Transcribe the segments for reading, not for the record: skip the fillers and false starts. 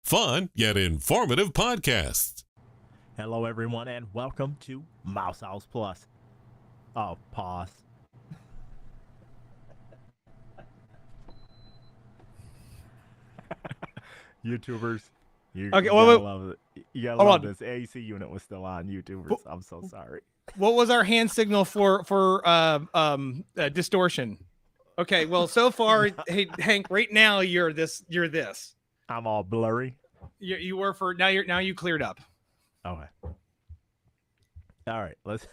fun yet informative podcast. Hello, everyone, and welcome to Mouse House Plus. Oh, pause. YouTubers, you Okay, gotta love it. You gotta Hold love on. this. AC unit was still on. YouTubers, I'm so sorry. What was our hand signal for distortion? Okay, well, so far, hey Hank, right now you're this. I'm all blurry. You were for now. You cleared up. Okay. All right, let's.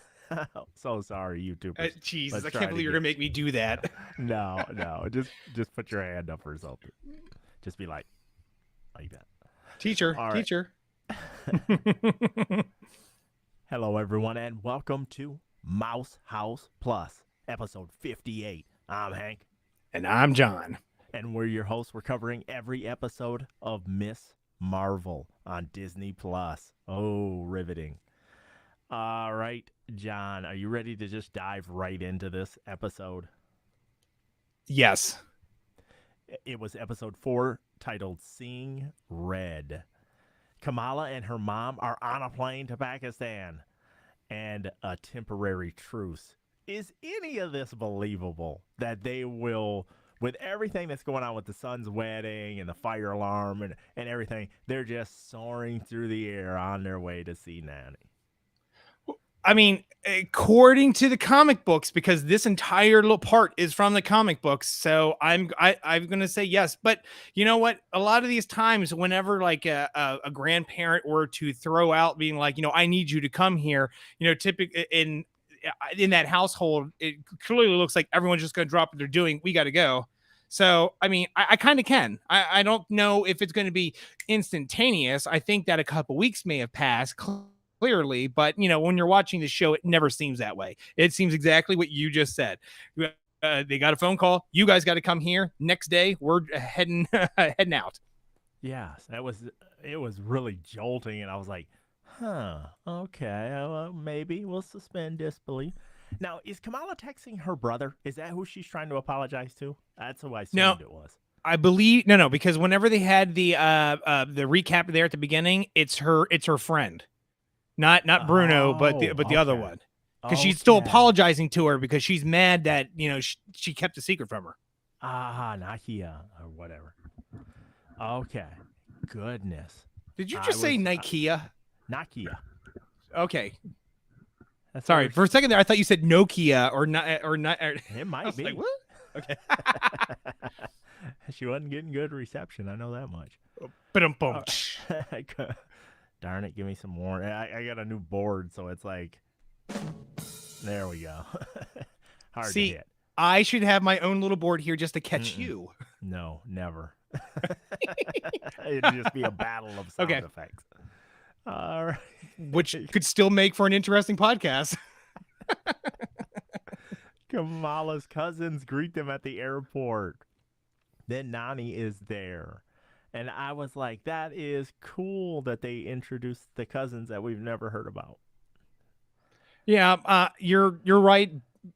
So sorry, YouTubers. Jesus, Let's I try can't it believe you're gonna again. make me do that. No, just put your hand up or something. Just be like that. Teacher, All right. teacher. Hello, everyone, and welcome to Mouse House Plus, episode 58. I'm Hank, And I'm John. and we're your hosts. We're covering every episode of Miss Marvel on Disney Plus. Oh, riveting. All right, John, are you ready to just dive right into this episode? Yes. It was episode 4, titled Seeing Red. Kamala and her mom are on a plane to Pakistan, and a temporary truce. Is any of this believable? That they will, with everything that's going on with the son's wedding and the fire alarm and everything, they're just soaring through the air on their way to see Nanny. I mean, according to the comic books, because this entire little part is from the comic books, so I'm gonna say yes. But you know what? A lot of these times, whenever like a grandparent were to throw out, being like, I need you to come here, typically in that household, it clearly looks like everyone's just gonna drop what they're doing. We got to go. So, I mean, I kind of can. I don't know if it's going to be instantaneous. I think that a couple weeks may have passed. Clearly, but when you're watching the show, it never seems that way. It seems exactly what you just said. They got a phone call. You guys got to come here. Next day, we're heading out. Yes, it was really jolting, and I was like, okay, maybe we'll suspend disbelief. Now, is Kamala texting her brother? Is that who she's trying to apologize to? That's who I assumed it was. I believe no, because whenever they had the recap there at the beginning, it's her friend. Not Bruno, but the other one, because she's still apologizing to her because she's mad that she kept a secret from her. Nakia or whatever. Okay, goodness. Did you just say Nikia? Nakia. Okay, That's sorry. For a second there, I thought you said Nokia or not. It might be. Like, what? Okay. She wasn't getting good reception. I know that much. Ba-dum-bum. Darn it, give me some more. I got a new board, so it's like, there we go. Hard to hit. I should have my own little board here just to catch you. No, never. It'd just be a battle of sound effects. All right. Which could still make for an interesting podcast. Kamala's cousins greet them at the airport. Then Nani is there. And I was like, that is cool that they introduced the cousins that we've never heard about. Yeah, you're right.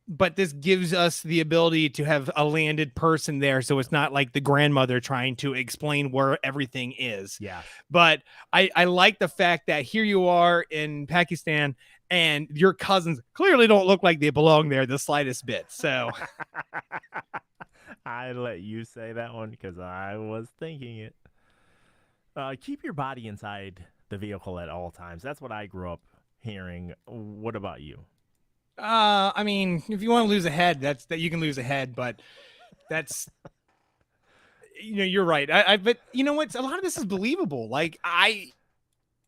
But this gives us the ability to have a landed person there. So it's not like the grandmother trying to explain where everything is. Yeah. But I like the fact that here you are in Pakistan and your cousins clearly don't look like they belong there the slightest bit. So I let you say that one because I was thinking it. Keep your body inside the vehicle at all times. That's what I grew up hearing. What about you? I mean, if you want to lose a head, that you can lose a head, but that's you're right. But you know what? A lot of this is believable. Like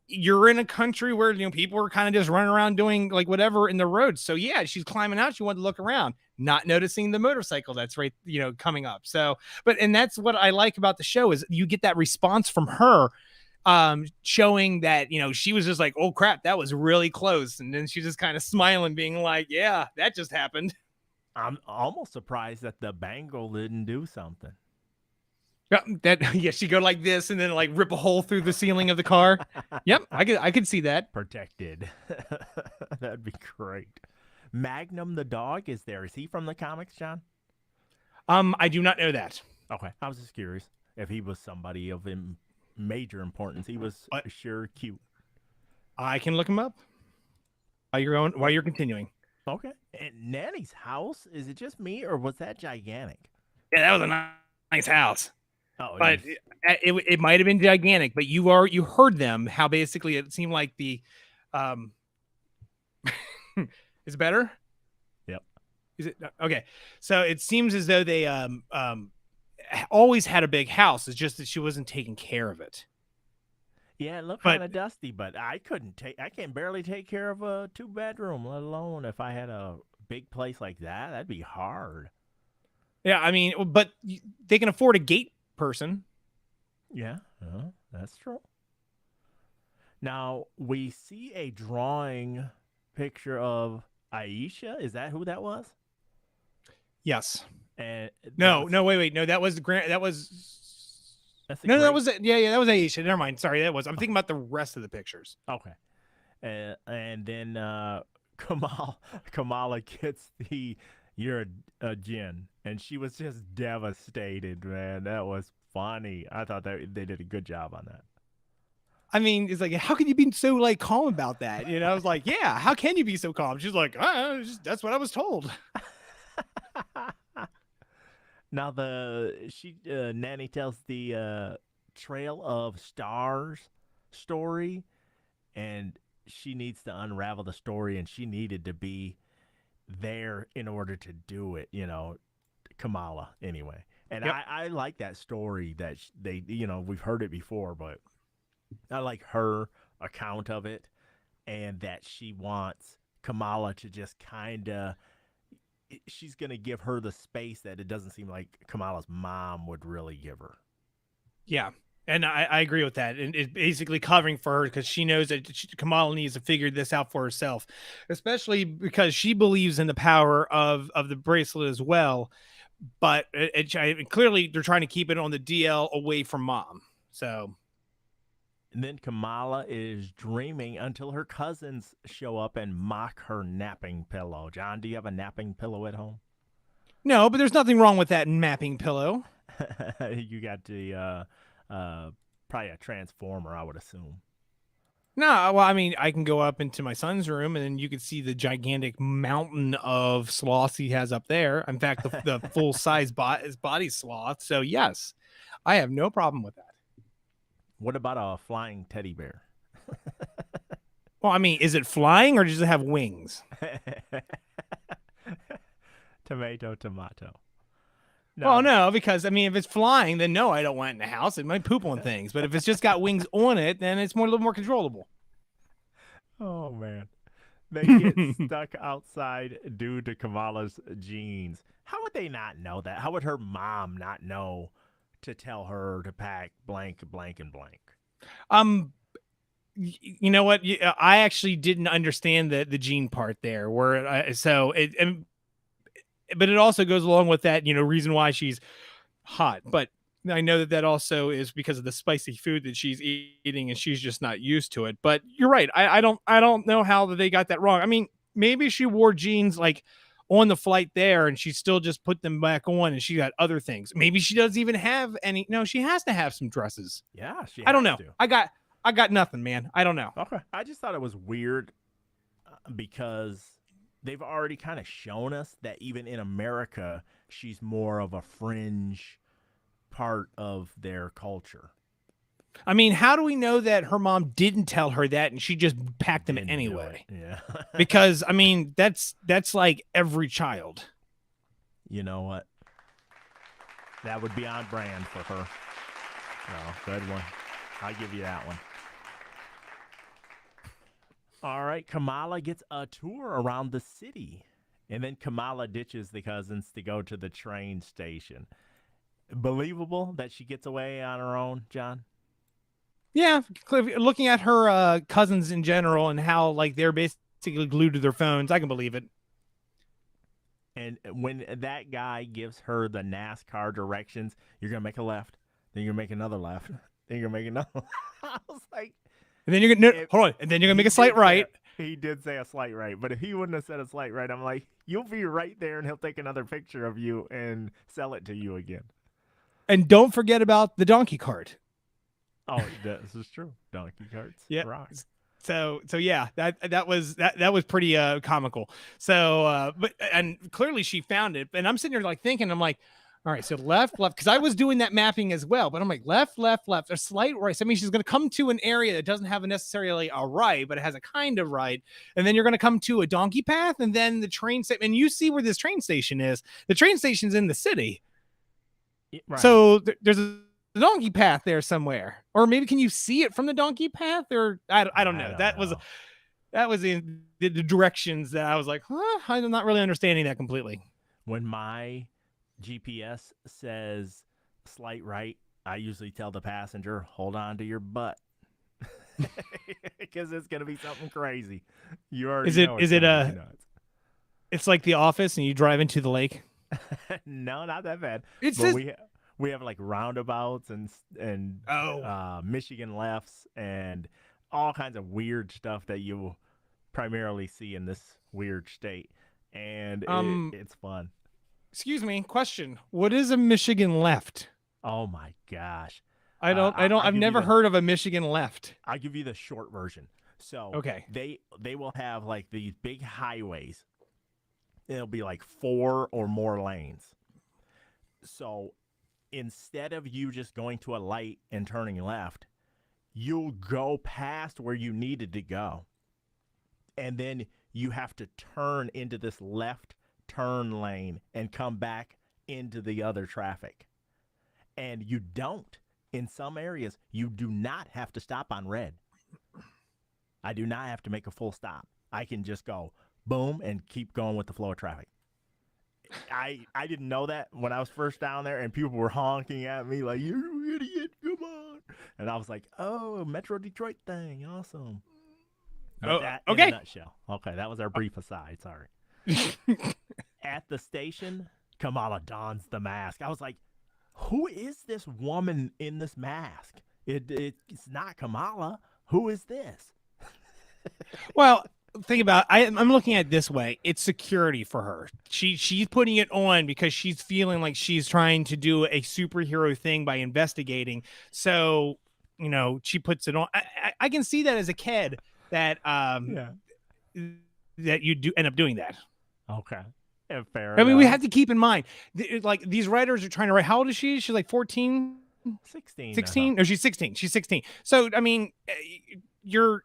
you're in a country where people are kind of just running around doing like whatever in the roads. So yeah, she's climbing out. She wanted to look around, not noticing the motorcycle that's right, coming up. So, and that's what I like about the show is you get that response from her, showing that she was just like, oh crap, that was really close, and then she's just kind of smiling, being like, yeah, that just happened. I'm almost surprised that the bangle didn't do something. She go like this and then like rip a hole through the ceiling of the car. Yep, I could see that. Protected. That'd be great. Magnum the dog is there. Is he from the comics, John? I do not know that. Okay, I was just curious if he was somebody of major importance. He was What? sure cute. I can look him up while you're continuing. Okay. And Nanny's house, is it just me or was that gigantic? Yeah, that was a nice house. Oh, But it might have been gigantic, but you heard them how basically it seemed like the is it better? Yep. Is it okay? So it seems as though they always had a big house. It's just that she wasn't taking care of it. Yeah, it looked But- kind of dusty, but I can barely take care of a 2-bedroom, let alone if I had a big place like that. That'd be hard. Yeah, I mean, but they can afford a gate person. Yeah, that's true. Now, we see a drawing picture of Aisha. Is that who that was? Yes. And No, wait. No, that was the grand. That was that was that was Aisha. Never mind. Sorry, that was. I'm thinking about the rest of the pictures. Okay. And then Kamala gets the "you're a djinn," and she was just devastated, man. That was funny. I thought that they did a good job on that. I mean, it's like, how can you be so like calm about that? You know, I was like, yeah, how can you be so calm? She's like, that's what I was told. Now Nanny tells the Trail of Stars story, and she needs to unravel the story, and she needed to be there in order to do it. You know, Kamala anyway. And Yep. I like that story that they, we've heard it before, but I like her account of it, and that she wants Kamala to just kind of, she's going to give her the space that it doesn't seem like Kamala's mom would really give her. Yeah. And I agree with that. And it's basically covering for her because she knows that Kamala needs to figure this out for herself, especially because she believes in the power of the bracelet as well. But clearly they're trying to keep it on the DL away from mom. So. And then Kamala is dreaming until her cousins show up and mock her napping pillow. John, do you have a napping pillow at home? No, but there's nothing wrong with that mapping pillow. You got the probably a transformer, I would assume. No, well, I mean, I can go up into my son's room and then you can see the gigantic mountain of sloths he has up there. In fact, the full size body sloth. So yes, I have no problem with that. What about a flying teddy bear? Well, I mean, is it flying or does it have wings? Tomato. No. Well, no, because I mean, if it's flying, then no, I don't want it in the house. It might poop on things. But if it's just got wings on it, then it's a little more controllable. Oh man, they get stuck outside due to Kamala's genes. How would they not know that? How would her mom not know to tell her to pack blank, blank, and blank? You know what? I actually didn't understand the gene part there. But it also goes along with that, reason why she's hot. But I know that also is because of the spicy food that she's eating, and she's just not used to it. But you're right. I don't know how they got that wrong. I mean, maybe she wore jeans like on the flight there, and she still just put them back on, and she got other things. Maybe she doesn't even have any. No, she has to have some dresses. Yeah, I don't know. I got nothing, man. I don't know. Okay, I just thought it was weird because they've already kind of shown us that even in America, she's more of a fringe part of their culture. I mean, how do we know that her mom didn't tell her that and she just packed them anyway? Yeah. Because, I mean, that's like every child. You know what? That would be on brand for her. No, good one. I'll give you that one. All right, Kamala gets a tour around the city, and then Kamala ditches the cousins to go to the train station. Believable that she gets away on her own, John? Yeah, looking at her cousins in general and how like they're basically glued to their phones, I can believe it. And when that guy gives her the NASCAR directions, you're going to make a left, then you're going to make another left, then you're going to make another. I was like, and then you're gonna hold on, and then you're gonna make a slight right. He did say a slight right, but if he wouldn't have said a slight right, I'm like, you'll be right there, and he'll take another picture of you and sell it to you again. And don't forget about the donkey cart. Oh, this is true. Donkey carts Yeah. rock. So yeah, that was pretty comical. So but and clearly she found it, and I'm sitting there like thinking, I'm like, all right, so left, because I was doing that mapping as well, but I'm like left, a slight right. So I mean, she's going to come to an area that doesn't have necessarily a right, but it has a kind of right, and then you're going to come to a donkey path, and then the train station, and you see where this train station is. The train station's in the city, Right. so there's a donkey path there somewhere, or maybe can you see it from the donkey path, or I don't know. That was in the directions that I was like, huh, I'm not really understanding that completely. When my GPS says slight right, I usually tell the passenger, hold on to your butt. Because it's going to be something crazy. You already know it's nuts. It's like The Office and you drive into the lake? No, not that bad. It's but just... we have like roundabouts and Michigan lefts and all kinds of weird stuff that you will primarily see in this weird state. And it's fun. Excuse me, question. What is a Michigan left? Oh my gosh. I've never heard of a Michigan left. I'll give you the short version. So okay, they will have like these big highways. It'll be like 4 or more lanes. So instead of you just going to a light and turning left, you'll go past where you needed to go. And then you have to turn into this left turn lane and come back into the other traffic. And you don't. In some areas, you do not have to stop on red. I do not have to make a full stop. I can just go boom and keep going with the flow of traffic. I didn't know that when I was first down there, and people were honking at me like, "You're an idiot, come on!" And I was like, "Oh, Metro Detroit thing, awesome." But that okay. In a nutshell. Okay, that was our brief aside. Sorry. At the station, Kamala dons the mask. I was like, "Who is this woman in this mask? It's not Kamala. Who is this?" Well, think about it. I'm looking at it this way. It's security for her. She's putting it on because she's feeling like she's trying to do a superhero thing by investigating. So, she puts it on. I can see that as a kid that that you do end up doing that. Okay. Yeah, fair I mean, enough. we have to keep in mind, like these writers are trying to write. How old is she? She's like 14, 16. 16? No, she's 16. She's 16. So, I mean, you're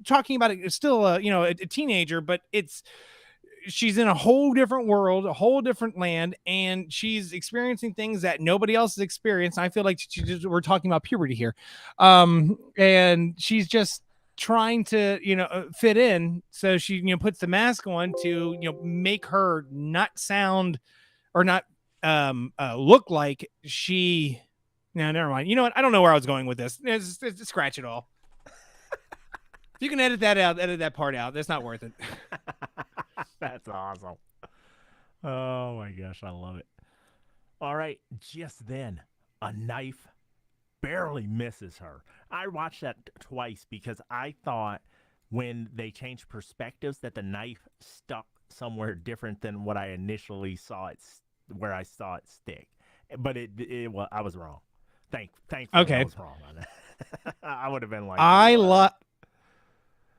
talking about it still, a teenager, but she's in a whole different world, a whole different land, and she's experiencing things that nobody else has experienced. I feel like we're talking about puberty here. And she's just trying to, fit in. So she, puts the mask on to, make her not sound or not look like she... No, never mind. You know what? I don't know where I was going with this. It's scratch it all. If you can edit that out, edit that part out. That's not worth it. That's awesome. Oh my gosh, I love it. All right, just then, a knife barely misses her. I watched that twice because I thought when they changed perspectives that the knife stuck somewhere different than what I initially saw it, where I saw it stick. But I was wrong. Thankfully, okay. I was wrong on that. I would have been like,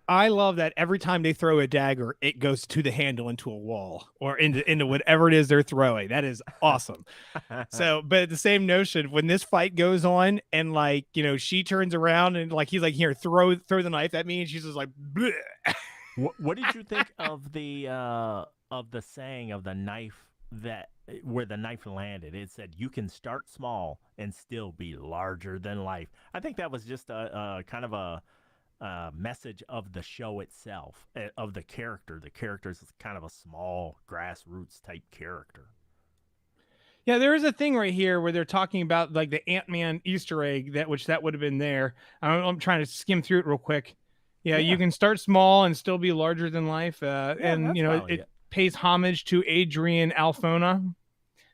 I love that every time they throw a dagger, it goes to the handle into a wall or into whatever it is they're throwing. That is awesome. So, but the same notion, when this fight goes on and like, she turns around and like, he's like, here, throw the knife at me. And she's just like, bleh. What did you think of the saying of the knife where the knife landed? It said, "You can start small and still be larger than life." I think that was just a kind of a message of the show itself, of the character. The character is kind of a small grassroots type character. Yeah, there is a thing right here where they're talking about like the Ant-Man Easter egg that would have been there. I'm trying to skim through it real quick. Yeah, you can start small and still be larger than life. And it pays homage to Adrian Alfona,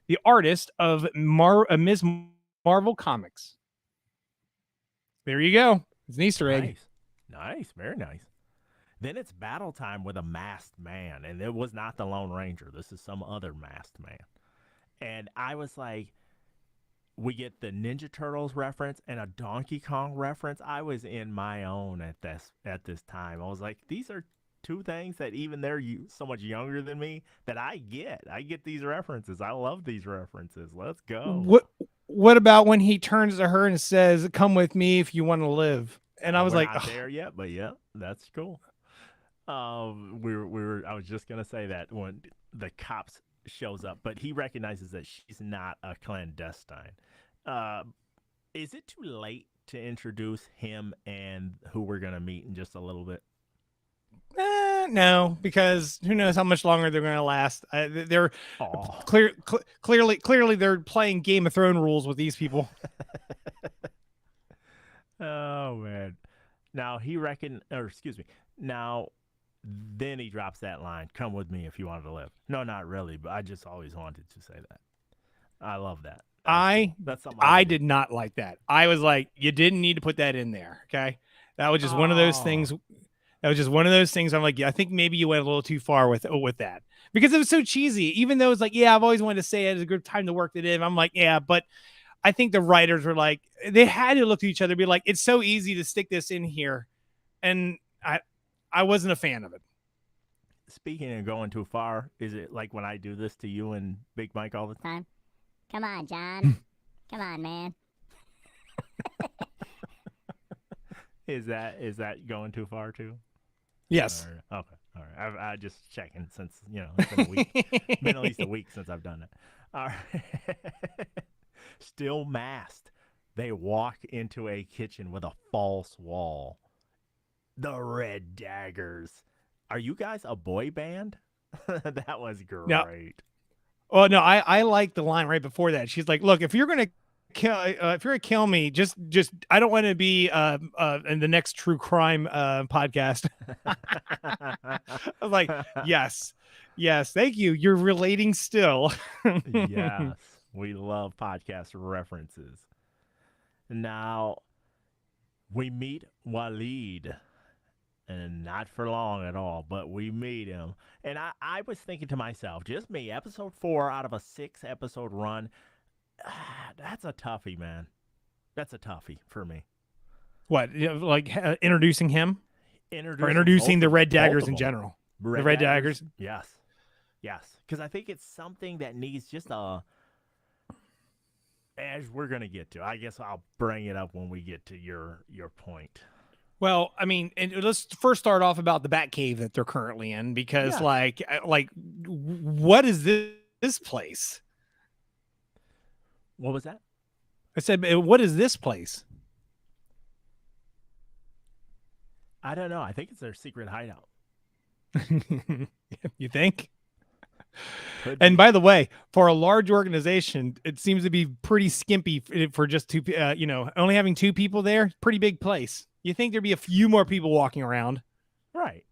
the artist of Ms. Marvel Comics. There you go. It's an Easter egg. Nice, very nice. Then it's battle time with a masked man, and it was not the Lone Ranger. This is some other masked man. And I was like, we get the Ninja Turtles reference and a Donkey Kong reference. I was in my own at this time. I was like, these are two things that even they're so much younger than me that I get. I get these references. I love these references. Let's go. What about when he turns to her and says, "Come with me if you want to live"? And I was We're like, not there yet, but yeah, that's cool. I was just gonna say that when the cops shows up, but he recognizes that she's not a clandestine. Uh, is it too late to introduce him and who we're gonna meet in just a little bit? no, because who knows how much longer they're going to last. They're Oh, clearly they're playing Game of Thrones rules with these people. oh man. Now excuse me. Now, then he drops that line, "Come with me if you wanted to live." No, not really, but I just always wanted to say that. I love that. That's something I did not like that. I was like, you didn't need to put that in there. Okay. That was just one of those things. That was just one of those things. I'm like, yeah, I think maybe you went a little too far with that because it was so cheesy, even though it's like, yeah, I've always wanted to say it is a good time to work it in. I'm like, yeah, but I think the writers were like, they had to look at each other and be like, it's so easy to stick this in here. And I wasn't a fan of it. Speaking of going too far, is it like when I do this to you and Big Mike all the time? Come on, John. Come on, man. Is that going too far too? Yes. Okay. All right. I just checking since it's been a week, been at least a week since I've done it. All right. Still masked. They walk into a kitchen with a false wall. The Red Daggers. Are you guys a boy band? That was great. No. Oh no, I like the line right before that. She's like, "Look, if you're gonna kill me, just I don't want to be in the next true crime podcast." I was like, yes, thank you. You're relating still. Yes, we love podcast references. Now we meet Waleed. And not for long at all, but we meet him. And I was thinking to myself, just me, episode 4 out of a 6-episode run, that's a toughie, man. That's a toughie for me. What, like introducing him? Introducing or introducing the Red Daggers in general? The Red Daggers? Yes. Because I think it's something that needs just as we're going to get to. I guess I'll bring it up when we get to your point. Well, I mean, and let's first start off about the Batcave that they're currently in, because like, what is this place? What was that? I said, what is this place? I don't know. I think it's their secret hideout. You think? And by the way, for a large organization, it seems to be pretty skimpy for just two, only having 2 people there. Pretty big place. You think there'd be a few more people walking around. Right.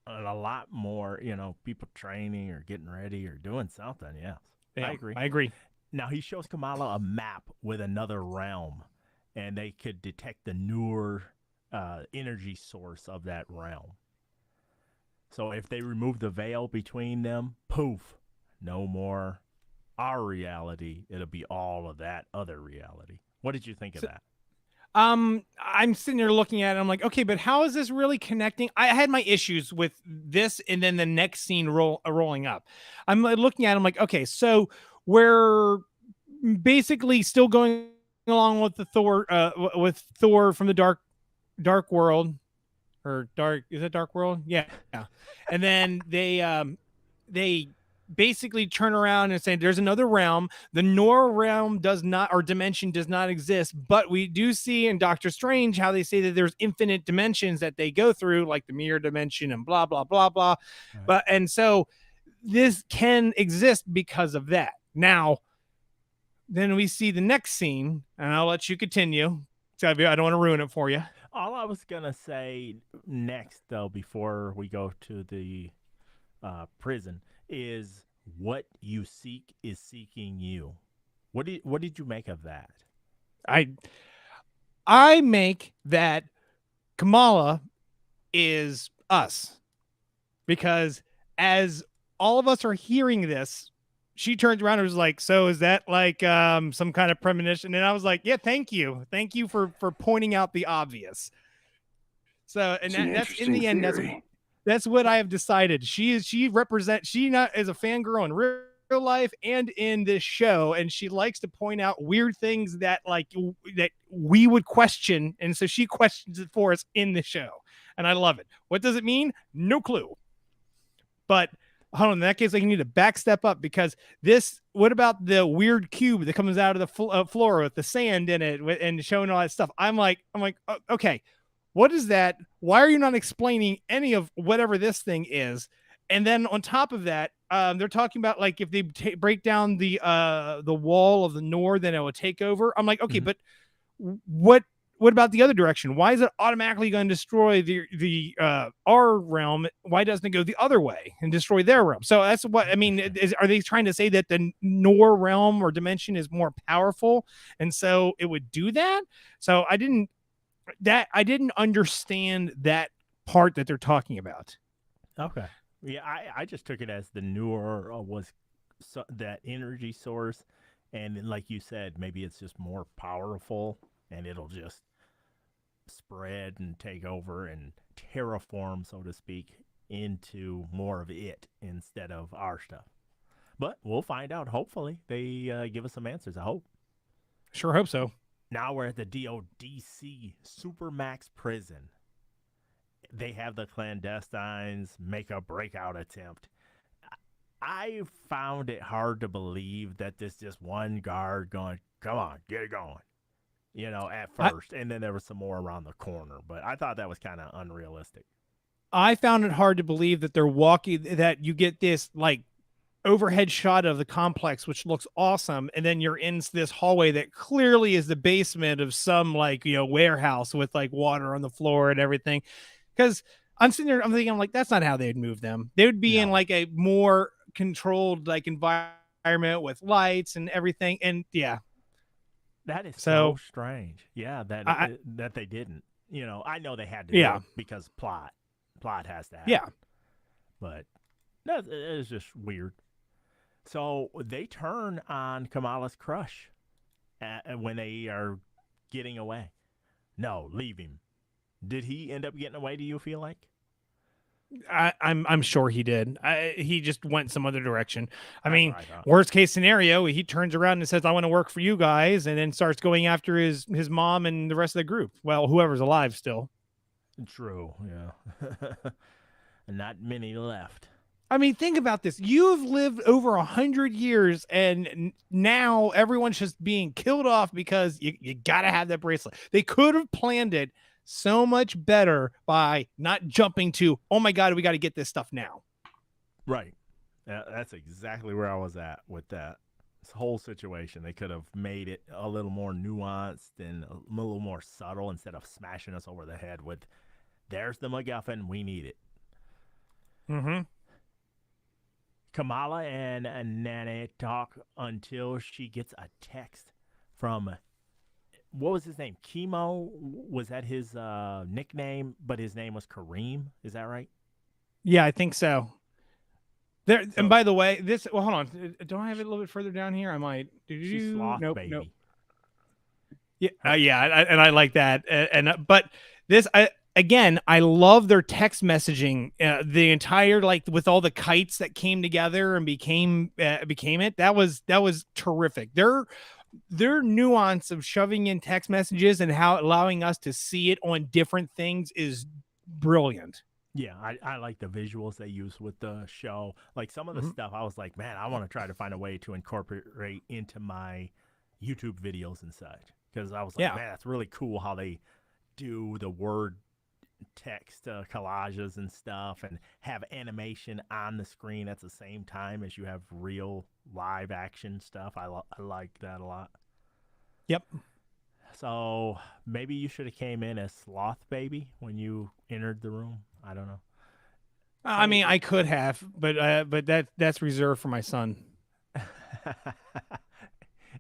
And a lot more, people training or getting ready or doing something. Yes. Yeah, I agree. Now, he shows Kamala a map with another realm, and they could detect the newer energy source of that realm. So if they remove the veil between them, poof, no more our reality. It'll be all of that other reality. What did you think of that? I'm sitting there looking at it. I'm like, okay, but how is this really connecting? I had my issues with this, and then the next scene rolling up. I'm looking at it, I'm like, okay, so we're basically still going along with the Thor from the dark world, or dark, is it Dark World? Yeah. And then they basically turn around and say there's another realm. The Nor realm dimension does not exist, but we do see in Doctor Strange how they say that there's infinite dimensions that they go through, like the mirror dimension and blah blah blah blah. Right. But and so this can exist because of that. Now, then we see the next scene, and I'll let you continue. So I don't want to ruin it for you. All I was gonna say next, though, before we go to the prison, is what you seek is seeking you. What did you make of that? I make that Kamala is us, because as all of us are hearing this, she turns around and was like, so is that like some kind of premonition? And I was like, yeah, thank you for pointing out the obvious. So, and that's in the end, that's what I have decided. She not as a fangirl in real life and in this show, and she likes to point out weird things that that we would question, and so she questions it for us in the show, and I love it. What does it mean? No clue. But hold on, in that case, I need to back step up because this. What about the weird cube that comes out of the floor with the sand in it and showing all that stuff? I'm like, okay, what is that? Why are you not explaining any of whatever this thing is? And then on top of that, they're talking about like if they break down the wall of the Nord, then it will take over. I'm like, okay, but what about the other direction? Why is it automatically going to destroy the our realm? Why doesn't it go the other way and destroy their realm? So that's what I mean. Are they trying to say that the Nor realm or dimension is more powerful, and so it would do that? So I didn't understand that part that they're talking about. Okay. Yeah, I just took it as the newer was that energy source, and like you said, maybe it's just more powerful, and it'll just spread and take over and terraform, so to speak, into more of it instead of our stuff. But we'll find out. Hopefully, they give us some answers. I hope. Sure hope so. Now we're at the DODC Supermax prison. They have the clandestines make a breakout attempt. I found it hard to believe that this just one guard going, come on, get it going, at first. And then there was some more around the corner. But I thought that was kind of unrealistic. I found it hard to believe that they're that you get this like overhead shot of the complex, which looks awesome, and then you're in this hallway that clearly is the basement of some warehouse with like water on the floor and everything. Because I'm sitting there, I'm thinking, I'm like, that's not how they'd move them. They would be in like a more controlled like environment with lights and everything. And yeah, that is so strange. Yeah, that they didn't. I know they had to do it because plot has to happen. Yeah, but that is just weird. So they turn on Kamala's crush when they are getting away. No, leave him. Did he end up getting away, do you feel like? I'm sure he did. He just went some other direction. I mean, worst case scenario, he turns around and says, I want to work for you guys, and then starts going after his mom and the rest of the group. Well, whoever's alive still. True, yeah. Not many left. I mean, think about this. You've lived over 100 years, and now everyone's just being killed off because you got to have that bracelet. They could have planned it so much better by not jumping to, oh my God, we got to get this stuff now. Right. That's exactly where I was at with that whole situation. They could have made it a little more nuanced and a little more subtle instead of smashing us over the head with, there's the MacGuffin, we need it. Mm-hmm. Kamala and Nana talk until she gets a text from, what was his name? Chemo? Was that his nickname? But his name was Kareem. Is that right? Yeah, I think so. And by the way, hold on. Don't I have it a little bit further down here? I might. She's Sloth Baby. Nope. Yeah, and I like that. But this, again, I love their text messaging. The entire with all the kites that came together and became it. That was terrific. Their nuance of shoving in text messages and how allowing us to see it on different things is brilliant. Yeah, I like the visuals they use with the show. Like some of the stuff, I was like, man, I want to try to find a way to incorporate into my YouTube videos and such. Because I was like, man, that's really cool how they do the word text collages and stuff and have animation on the screen at the same time as you have real live action stuff. I like that a lot. Yep. So maybe you should have came in as Sloth Baby when you entered the room. I don't know. I mean, I could have, but that's reserved for my son.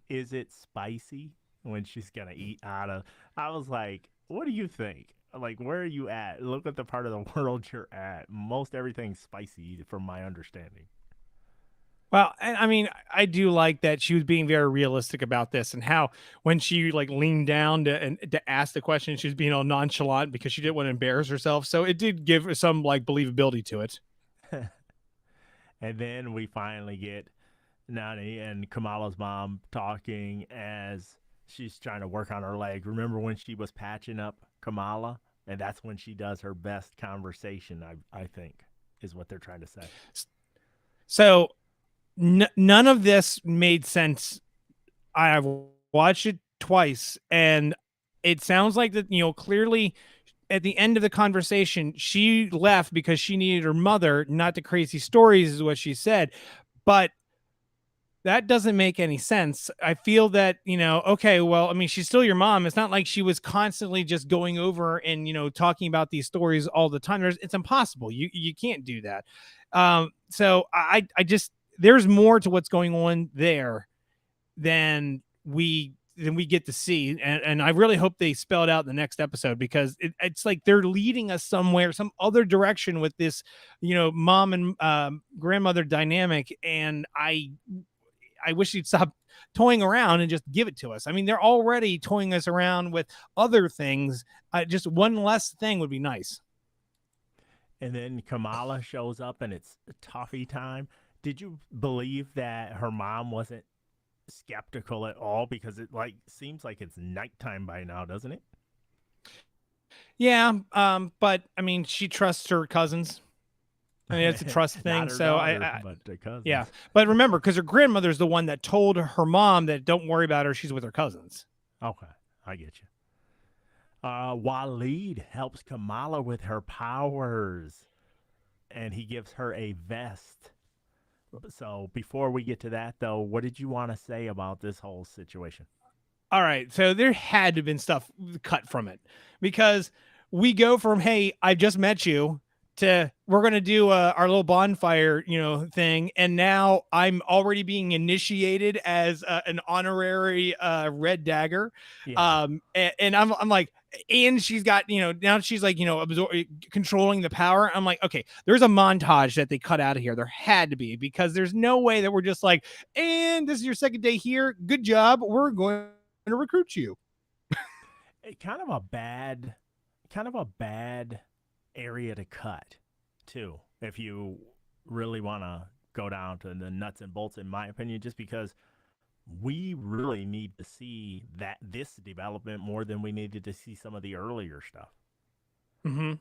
Is it spicy when she's gonna eat out of? I was like, what do you think? Like, where are you at? Look at the part of the world you're at. Most everything's spicy, from my understanding. Well, I mean, I do like that she was being very realistic about this, and how when she like leaned down to ask the question, she was being all nonchalant because she didn't want to embarrass herself. So it did give some like believability to it. And then we finally get Nani and Kamala's mom talking as she's trying to work on her leg. Remember when she was patching up Kamala? And that's when she does her best conversation, I think, is what they're trying to say. So none of this made sense. I've watched it twice, and it sounds like that, clearly at the end of the conversation, she left because she needed her mother, not the crazy stories, is what she said. But that doesn't make any sense. I feel that, okay, well, I mean, she's still your mom. It's not like she was constantly just going over and, talking about these stories all the time. It's impossible. You can't do that. So I just, there's more to what's going on there than we get to see. And I really hope they spell it out in the next episode, because it's like they're leading us somewhere, some other direction with this, mom and grandmother dynamic. And I wish you'd stop toying around and just give it to us. I mean, they're already toying us around with other things. Just one less thing would be nice. And then Kamala shows up and it's toffee time. Did you believe that her mom wasn't skeptical at all? Because it seems like it's nighttime by now, doesn't it? Yeah. But I mean, she trusts her cousins. I mean, it's a trust thing. So yeah. But remember, because her grandmother's the one that told her mom that don't worry about her, she's with her cousins. Okay, I get you. Waleed helps Kamala with her powers, and he gives her a vest. So before we get to that, though, what did you want to say about this whole situation? All right. So there had to have been stuff cut from it, because we go from, hey, I just met you, to we're going to do our little bonfire, thing. And now I'm already being initiated as an honorary red dagger. Yeah. And I'm like, and she's got, now she's like, controlling the power. I'm like, okay, there's a montage that they cut out of here. There had to be, because there's no way that we're just like, and this is your second day here. Good job. We're going to recruit you. Kind of a bad area to cut too, if you really want to go down to the nuts and bolts, in my opinion, just because we really need to see this development more than we needed to see some of the earlier stuff. Mm-hmm.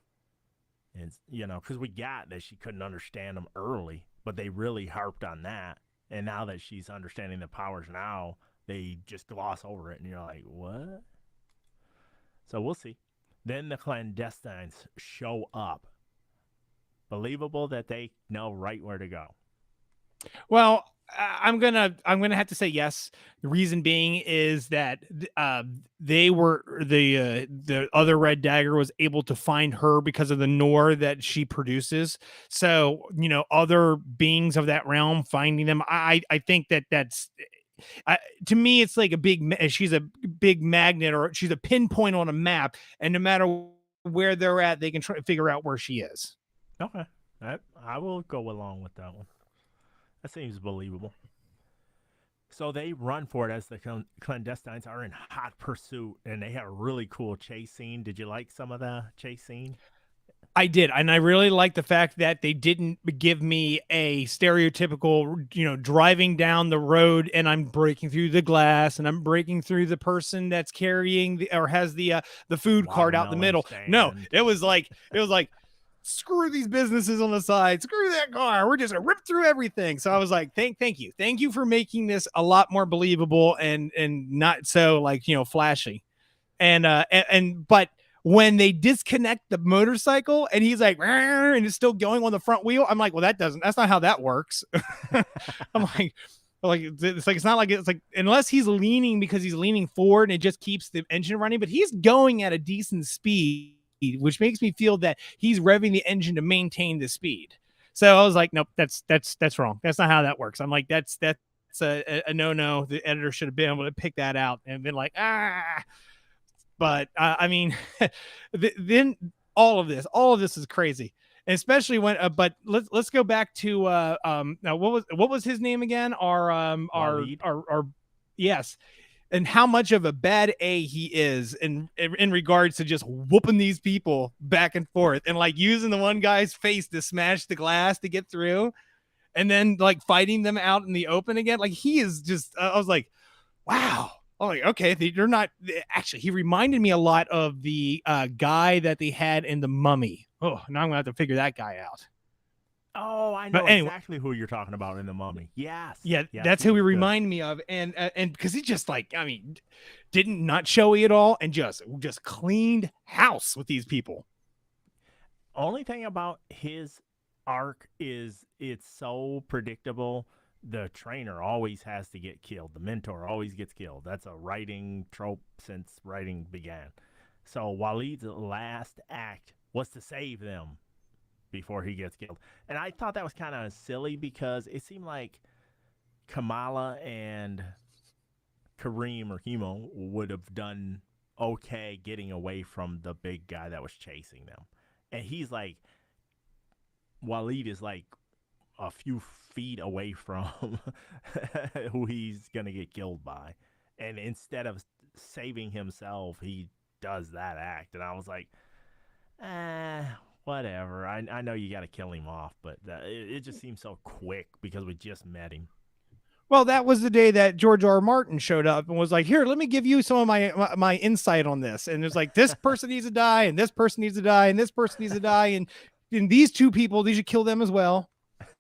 And because we got that she couldn't understand them early, but they really harped on that, and now that she's understanding the powers now, they just gloss over it, and you're like, what? So we'll see. Then the clandestines show up. Believable that they know right where to go. Well, I'm gonna have to say yes. The reason being is that they were the other Red Dagger was able to find her because of the Noor that she produces. So other beings of that realm finding them. I think that's. To me, it's like she's a big magnet, or she's a pinpoint on a map, and no matter where they're at, they can try to figure out where she is. Okay, I will go along with that one. That seems believable. So they run for it as the clandestines are in hot pursuit, and they have a really cool chase scene. Did you like some of the chase scene? I did, and I really like the fact that they didn't give me a stereotypical, driving down the road and I'm breaking through the glass and I'm breaking through the person that's carrying or has the food cart out in the middle. Stand. No, it was like screw these businesses on the side, screw that car. We're just gonna rip through everything. So I was like, thank you for making this a lot more believable and not so flashy, but when they disconnect the motorcycle and he's like, and it's still going on the front wheel, I'm like, well, that's not how that works. I'm like, it's not like it's like, unless he's leaning because he's leaning forward and it just keeps the engine running, but he's going at a decent speed, which makes me feel that he's revving the engine to maintain the speed. So I was like, nope, that's wrong. That's not how that works. I'm like, that's a no. The editor should have been able to pick that out and been like, But I mean, then all of this is crazy. especially when but let's go back to now what was his name again? Waleed? Our yes. And how much of a bad A he is in regards to just whooping these people back and forth and like using the one guy's face to smash the glass to get through, and then like fighting them out in the open again. Like he is just I was like, wow. Oh, like, okay, they're not actually. He reminded me a lot of the guy that they had in The Mummy. Oh, now I'm gonna have to figure that guy out. Oh, I But know anyway, exactly who you're talking about in The Mummy. Yes. yeah, Yes, that's he who he was good. reminded me of, and because he just like, I mean, didn't not showy at all, and just cleaned house with these people. Only thing about his arc is it's so predictable. The trainer always has to get killed. The mentor always gets killed. That's a writing trope since writing began. So Waleed's last act was to save them before he gets killed. And I thought that was kind of silly because it seemed like Kamala and Kareem or Hemo would have done okay getting away from the big guy that was chasing them. And he's like, Waleed is like a few feet away from who he's going to get killed by. And instead of saving himself, he does that act. And I was like, whatever. I know you got to kill him off, but it just seems so quick because we just met him. Well, that was the day that George R. R. Martin showed up and was like, "Here, let me give you some of my insight on this." And it's like, this person needs to die, and this person needs to die, and this person needs to die, and these two people, they should kill them as well.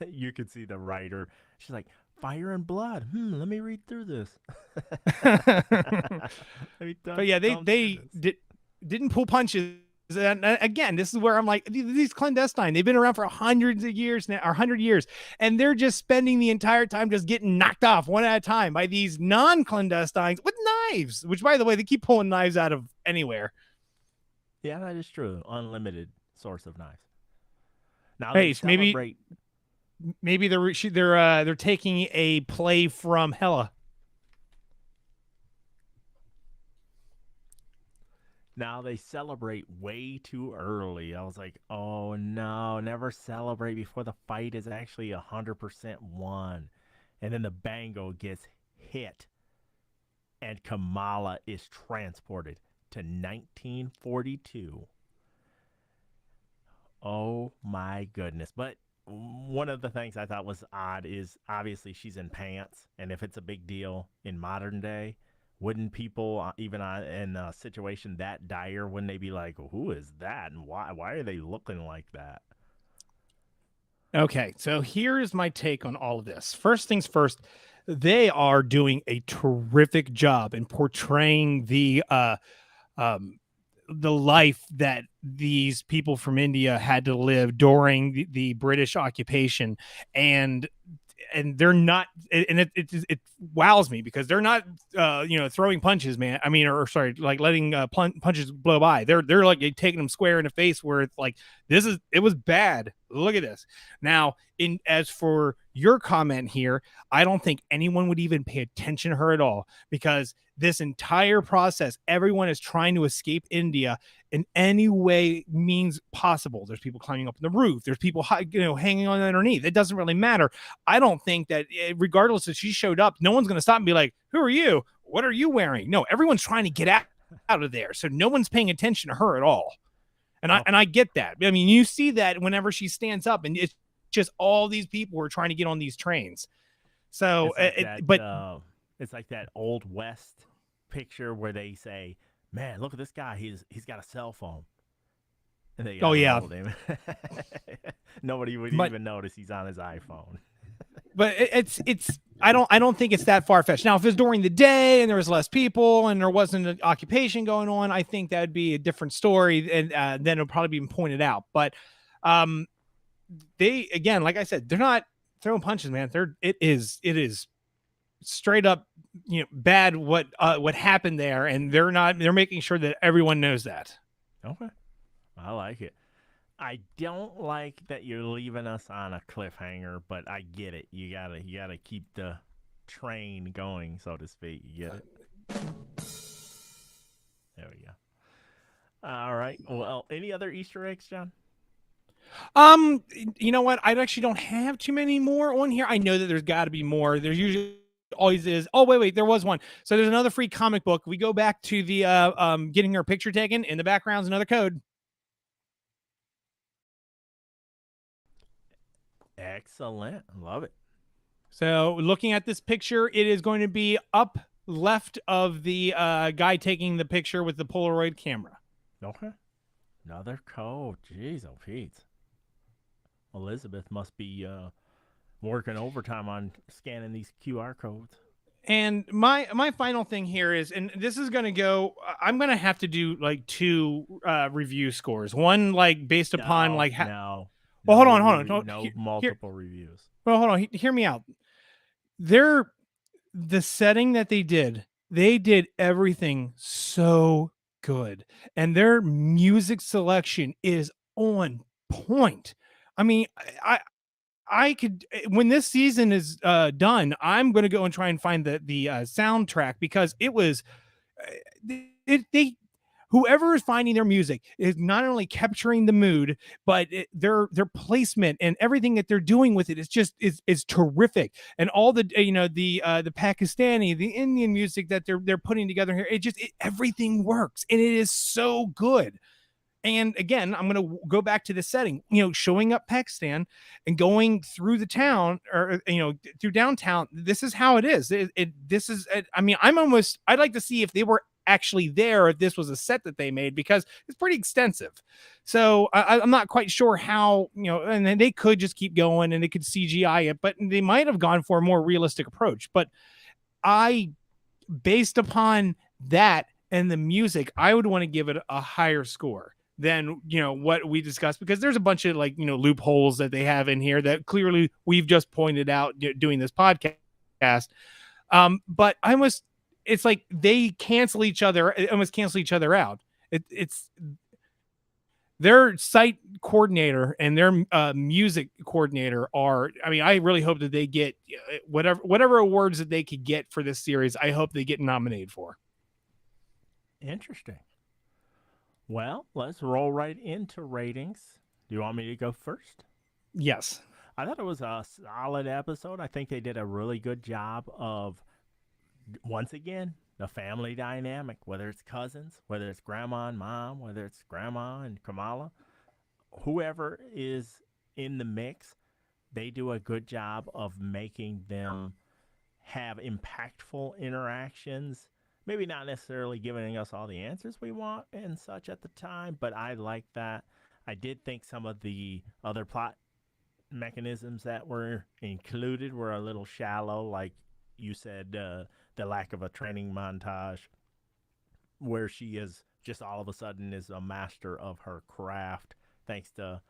You could see the writer. She's like, fire and blood. Let me read through this. But yeah, they didn't pull punches. And again, this is where I'm like, these clandestine, they've been around for hundreds of years now, or 100 years, and they're just spending the entire time just getting knocked off one at a time by these non-clandestines with knives, which, by the way, they keep pulling knives out of anywhere. Yeah, that is true. Unlimited source of knives. Now Hey, celebrate. maybe they're taking a play from Hela. Now they celebrate way too early. I was like, oh no, never celebrate before the fight is actually 100% won. And then the bango gets hit, and Kamala is transported to 1942. Oh my goodness. But one of the things I thought was odd is obviously she's in pants. And if it's a big deal in modern day, wouldn't people, even in a situation that dire, wouldn't they be like, who is that? And why are they looking like that? Okay, so here's my take on all of this. First things first, they are doing a terrific job in portraying the life that these people from India had to live during the British occupation, and they're not, and it wows me because they're not throwing punches, man. I mean, or sorry, like letting punches blow by. They're like taking them square in the face, where it's like, it was bad. Look at this. Now, as for your comment here, I don't think anyone would even pay attention to her at all, because this entire process, everyone is trying to escape India in any way means possible. There's people climbing up on the roof. There's people hanging on underneath. It doesn't really matter. I don't think that regardless if she showed up, no one's going to stop and be like, who are you? What are you wearing? No, everyone's trying to get out of there. So no one's paying attention to her at all. And I get that. I mean, you see that whenever she stands up, and it's just all these people who are trying to get on these trains. So, it's like that Old West picture where they say, man, look at this guy. He's got a cell phone. And they hold him. Nobody would even notice he's on his iPhone. But I don't think it's that far-fetched. Now, if it's during the day and there was less people and there wasn't an occupation going on, I think that would be a different story, and then it'll probably be pointed out. But they, again, like I said, they're not throwing punches, man. It is straight up, bad what happened there, and they're making sure that everyone knows that. Okay, I like it. I don't like that you're leaving us on a cliffhanger, but I get it. You gotta keep the train going, so to speak. You get it? There we go. All right. Well, any other Easter eggs, John? You know what? I actually don't have too many more on here. I know that there's got to be more. There's usually always is. Oh, wait, there was one. So there's another free comic book. We go back to the getting her picture taken. In the background's another code. Excellent. Love it. So looking at this picture, it is going to be up left of the guy taking the picture with the Polaroid camera. Okay. Another code. Jeez, oh Pete. Elizabeth must be working overtime on scanning these QR codes. And my final thing here is, and this is going to go, I'm going to have to do like 2 review scores. One like based upon like no. Well, hold on. No multiple reviews. Well, hold on. Hear me out. The setting that they did everything so good, and their music selection is on point. I mean, I could, when this season is done, I'm going to go and try and find the soundtrack, because it was they whoever is finding their music is not only capturing the mood, but their placement and everything that they're doing with it is just is terrific. And all the the Pakistani, the Indian music that they're putting together here, everything works, and it is so good. And again, I'm going to go back to the setting, showing up Pakistan and going through the town, or, through downtown. This is how it is. I mean, I'd like to see if they were actually there, if this was a set that they made, because it's pretty extensive. So I'm not quite sure how, and then they could just keep going and they could CGI it, but they might have gone for a more realistic approach. But based upon that and the music, I would want to give it a higher score than what we discussed, because there's a bunch of loopholes that they have in here that clearly we've just pointed out doing this podcast. But it's like they cancel each other out. It's their site coordinator and their music coordinator I really hope that they get whatever awards that they could get for this series. I hope they get nominated for. Interesting. Well, let's roll right into ratings. Do you want me to go first? Yes. I thought it was a solid episode. I think they did a really good job of, once again, the family dynamic, whether it's cousins, whether it's grandma and mom, whether it's grandma and Kamala, whoever is in the mix, they do a good job of making them have impactful interactions. Maybe not necessarily giving us all the answers we want and such at the time, but I like that. I did think some of the other plot mechanisms that were included were a little shallow, like you said, the lack of a training montage where she is just all of a sudden is a master of her craft thanks to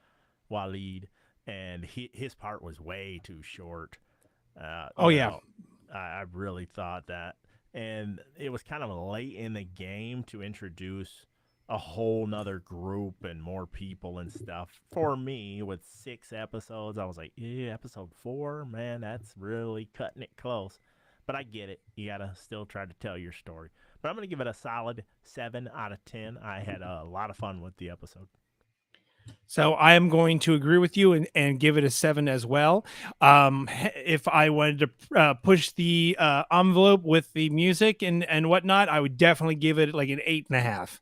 Waleed, and his part was way too short. I really thought that. And it was kind of late in the game to introduce a whole nother group and more people and stuff. For me, with 6 episodes, I was like, episode 4, man, that's really cutting it close. But I get it. You got to still try to tell your story. But I'm going to give it a solid 7 out of 10. I had a lot of fun with the episode. So I am going to agree with you and give it a 7 as well. If I wanted to push the envelope with the music and whatnot, I would definitely give it like an 8.5.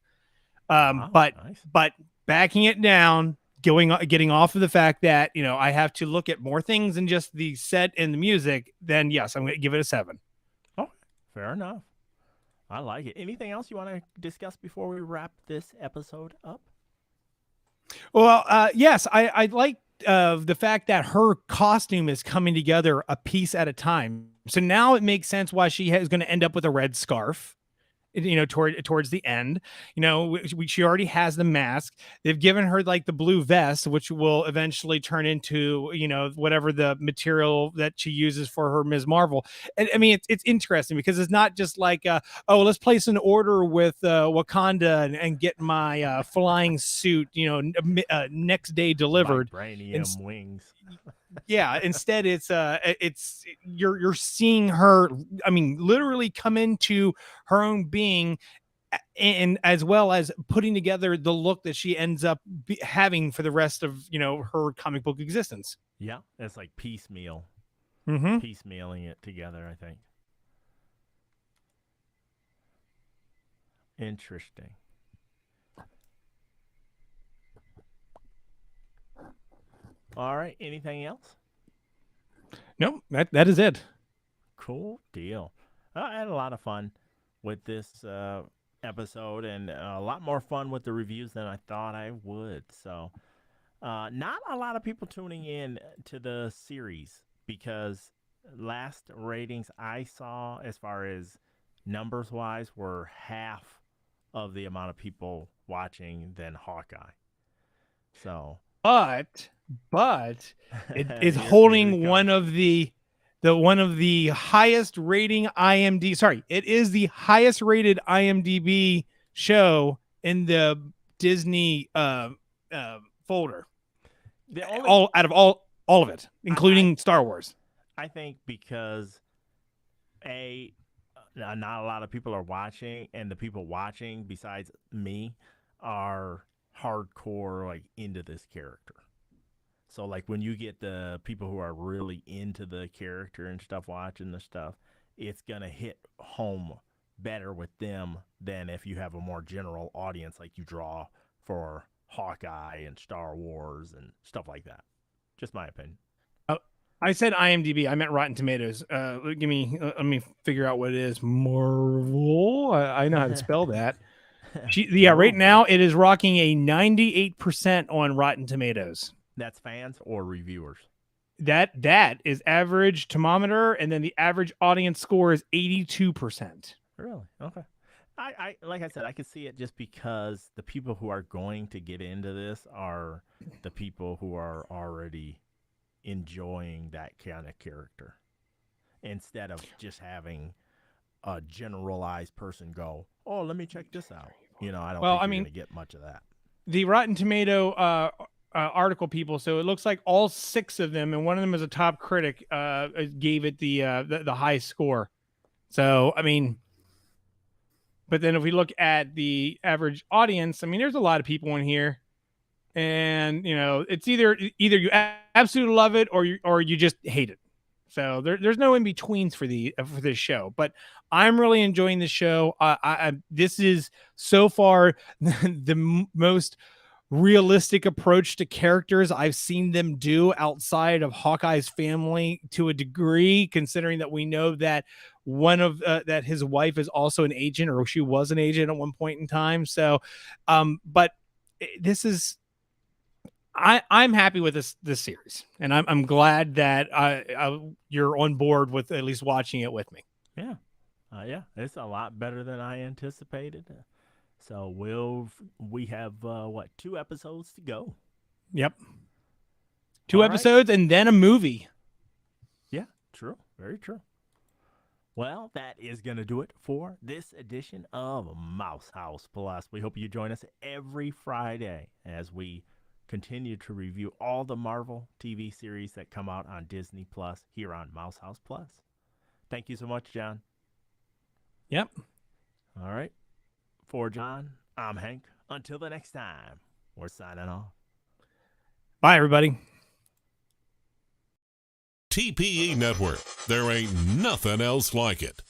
But backing it down, getting off of the fact that I have to look at more things than just the set and the music, then yes, I'm going to give it a 7. Oh, fair enough. I like it. Anything else you want to discuss before we wrap this episode up? Well, yes, I like the fact that her costume is coming together a piece at a time. So now it makes sense why she is going to end up with a red scarf, towards the end. She already has the mask. They've given her like the blue vest, which will eventually turn into whatever the material that she uses for her Ms. Marvel. And I mean, it's interesting because it's not just like let's place an order with Wakanda and get my flying suit next day delivered. Vibranium wings. Yeah, instead it's you're seeing her, I mean, literally come into her own being and as well as putting together the look that she ends up having for the rest of her comic book existence. Yeah, it's like piecemealing it together, I think. Interesting. All right, anything else? No, that is it. Cool deal. I had a lot of fun with this episode, and a lot more fun with the reviews than I thought I would. So, not a lot of people tuning in to the series because last ratings I saw, as far as numbers wise, were half of the amount of people watching than Hawkeye. So, But it is Here- holding here it one of the highest rating IMDb. Sorry, it is the highest rated IMDb show in the Disney folder. the only, All out of all of it, including Star Wars. I think because not a lot of people are watching, and the people watching, besides me, are hardcore, like, into this character. So, like, when you get the people who are really into the character and stuff watching the stuff, it's gonna hit home better with them than if you have a more general audience like you draw for Hawkeye and Star Wars and stuff like that. Just my opinion. I said IMDb. I meant Rotten Tomatoes. Let me figure out what it is. Marvel. I know how to spell that. Right now it is rocking a 98% on Rotten Tomatoes. That's fans or reviewers? That is average thermometer, and then the average audience score is 82%. Really? Okay. I like I said, I could see it just because the people who are going to get into this are the people who are already enjoying that kind of character, instead of just having a generalized person go, "Oh, let me check this out." I don't think you're going to get much of that. The Rotten Tomato article people, so it looks like all 6 of them, and one of them is a top critic, gave it the high score. So but then if we look at the average audience, there's a lot of people in here, and it's either you absolutely love it or you just hate it. So there's no in betweens for this show. But I'm really enjoying the show. This is so far the most realistic approach to characters I've seen them do outside of Hawkeye's family, to a degree, considering that we know that that his wife is also an agent, or she was an agent at one point in time. So, but this is, I'm happy with this series, and I'm glad that you're on board with at least watching it with me. Yeah. Yeah, it's a lot better than I anticipated. So we have 2 episodes to go. Yep. 2 All episodes and then a movie. Yeah, true. Very true. Well, that is going to do it for this edition of Mouse House Plus. We hope you join us every Friday as we continue to review all the Marvel TV series that come out on Disney Plus here on Mouse House Plus. Thank you so much, John. Yep. All right. For John, I'm Hank. Until the next time, we're signing off. Bye, everybody. TPE Network. There ain't nothing else like it.